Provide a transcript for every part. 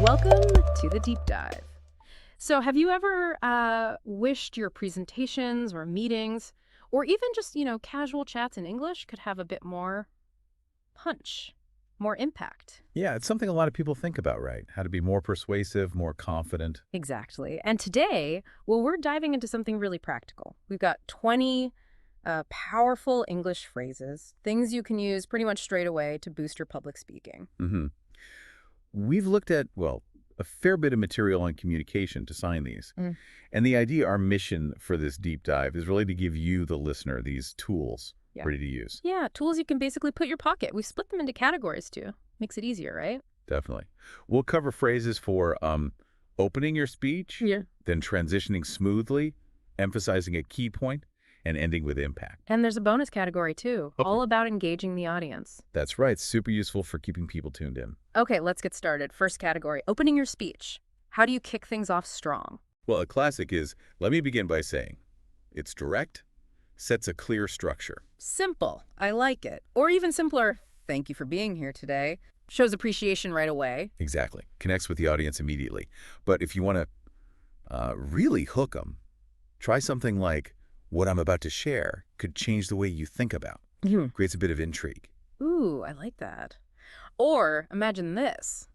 Welcome to the deep dive. So, have you ever wished your presentations or meetings, or even just, casual chats in English could have a bit more punch, more impact? Yeah, it's something a lot of people think about, right? How to be more persuasive, more confident. Exactly. And today, well, we're diving into something really practical. We've got 20 powerful English phrases, things you can use pretty much straight away to boost your public speaking. hmm We've looked at, well, a fair bit of material on communication to sign these. Mm. And the idea, our mission for this deep dive is really to give you, the listener, these tools Yeah. ready to use. Yeah, tools you can basically put in your pocket. We split them into categories too. Makes it easier, right? Definitely. We'll cover phrases for opening your speech, Yeah. then transitioning smoothly, emphasizing a key point, and ending with impact. And there's a bonus category too, Okay. all about engaging the audience. That's right. Super useful for keeping people tuned in. Okay, let's get started. First category, opening your speech. How do you kick things off strong? Well, a classic is, let me begin by saying, it's direct, sets a clear structure. Simple. I like it. Or even simpler, thank you for being here today. Shows appreciation right away. Exactly. Connects with the audience immediately. But if you want to really hook them, try something like, what I'm about to share could change the way you think about. Creates a bit of intrigue. Ooh, I like that. Or imagine this.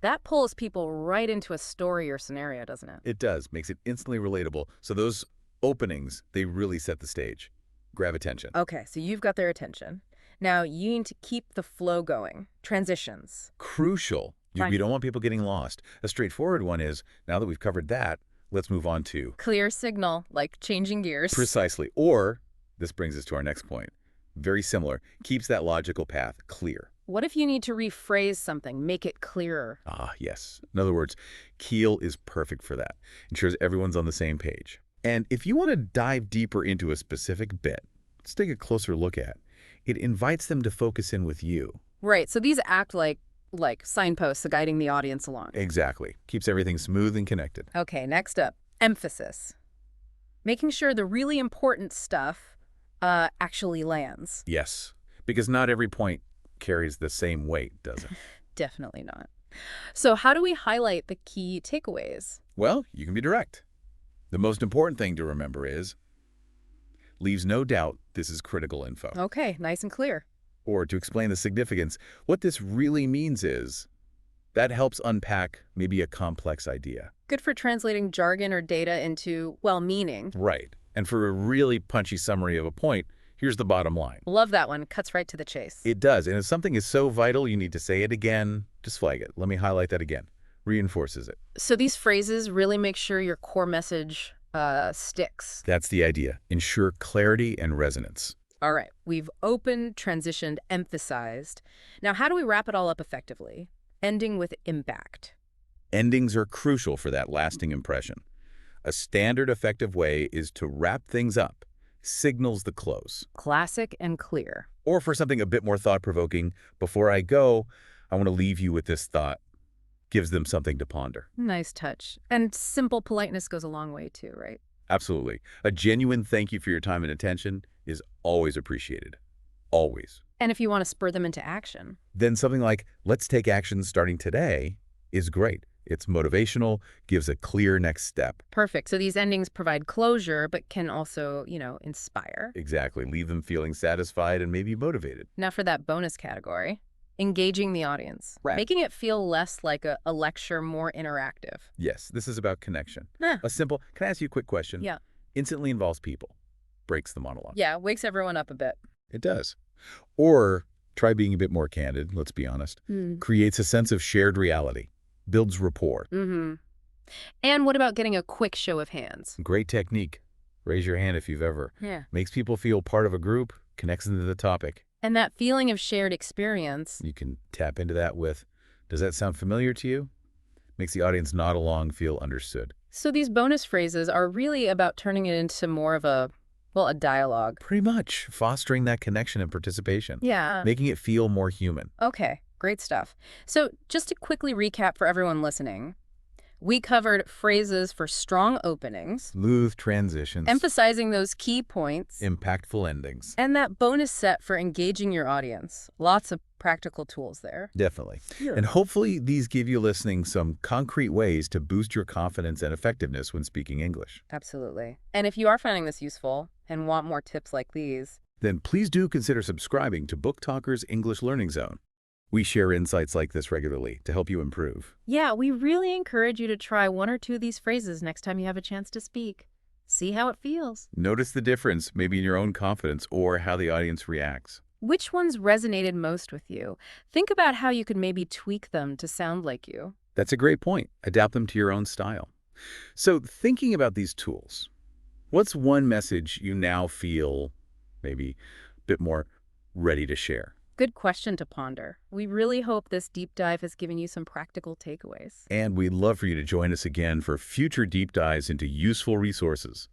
That pulls people right into a story or scenario, doesn't it? It does. Makes it instantly relatable. So those openings, they really set the stage. Grab attention. Okay, so you've got their attention. Now you need to keep the flow going. Transitions. Crucial. Right. You don't want people getting lost. A straightforward one is, now that we've covered that, let's move on to... Clear signal, like changing gears. Precisely. Or, this brings us to our next point. Very similar. Keeps that logical path clear. What if you need to rephrase something, make it clearer? Ah, yes. In other words, Keel is perfect for that. Ensures everyone's on the same page. And if you want to dive deeper into a specific bit, let's take a closer look at. It invites them to focus in with you. Right, so these act like signposts guiding the audience along. Exactly. Keeps everything smooth and connected. Okay, next up, emphasis. Making sure the really important stuff actually lands. Yes. Because not every point carries the same weight, does it? Definitely not. So how do we highlight the key takeaways? Well, you can be direct. The most important thing to remember is, leaves no doubt this is critical info. Okay, nice and clear. Or to explain the significance, what this really means is, that helps unpack maybe a complex idea. Good for translating jargon or data into, well, meaning. Right. And for a really punchy summary of a point, here's the bottom line. Love that one. Cuts right to the chase. It does. And if something is so vital, you need to say it again, just flag it. Let me highlight that again. Reinforces it. So these phrases really make sure your core message sticks. That's the idea. Ensure clarity and resonance. All right, we've opened, transitioned, emphasized. Now, how do we wrap it all up effectively? Ending with impact. Endings are crucial for that lasting impression. A standard effective way is to wrap things up, signals the close. Classic and clear. Or for something a bit more thought-provoking, before I go, I want to leave you with this thought. Gives them something to ponder. Nice touch. And simple politeness goes a long way too, right? Absolutely. A genuine thank you for your time and attention is always appreciated. Always. And if you want to spur them into action. Then something like, let's take action starting today, is great. It's motivational, gives a clear next step. Perfect. So these endings provide closure, but can also, inspire. Exactly. Leave them feeling satisfied and maybe motivated. Now for that bonus category, engaging the audience. Right. Making it feel less like a lecture, more interactive. Yes, this is about connection. Eh. A simple, can I ask you a quick question? Yeah. Instantly involves people. Breaks the monologue. Yeah, wakes everyone up a bit. It does. Or try being a bit more candid, let's be honest. Creates a sense of shared reality. Builds rapport. Mm-hmm. And what about getting a quick show of hands? Great technique. Raise your hand if you've ever. Yeah. Makes people feel part of a group, connects them to the topic. And that feeling of shared experience. You can tap into that with, does that sound familiar to you? Makes the audience nod along, feel understood. So these bonus phrases are really about turning it into more of a dialogue. Pretty much. Fostering that connection and participation. Yeah. Making it feel more human. Okay, great stuff. So just to quickly recap for everyone listening, We covered phrases for strong openings, Smooth transitions, emphasizing those key points, impactful endings. and that bonus set for engaging your audience. Lots of practical tools there. Definitely. Yeah. And hopefully these give you listening some concrete ways to boost your confidence and effectiveness when speaking English. Absolutely. And if you are finding this useful and want more tips like these, Then please do consider subscribing to Book Talker's English Learning Zone. We share insights like this regularly to help you improve. yeah, we really encourage you to try one or two of these phrases next time you have a chance to speak. See how it feels. Notice the difference maybe in your own confidence or how the audience reacts. Which ones resonated most with you? Think about how you could maybe tweak them to sound like you. That's a great point. Adapt them to your own style. So thinking about these tools, what's one message you now feel maybe a bit more ready to share? Good question to ponder. We really hope this deep dive has given you some practical takeaways. And we'd love for you to join us again for future deep dives into useful resources.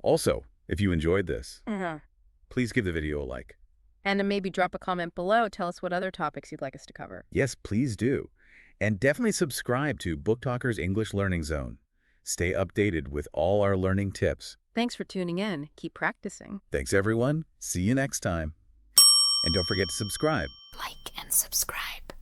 Also, if you enjoyed this, please give the video a like. And to maybe drop a comment below, tell us what other topics you'd like us to cover. Yes, please do. And definitely subscribe to Book Talker's English Learning Zone. Stay updated with all our learning tips. Thanks for tuning in. Keep practicing. Thanks, everyone. See you next time. And don't forget to subscribe. Like and subscribe.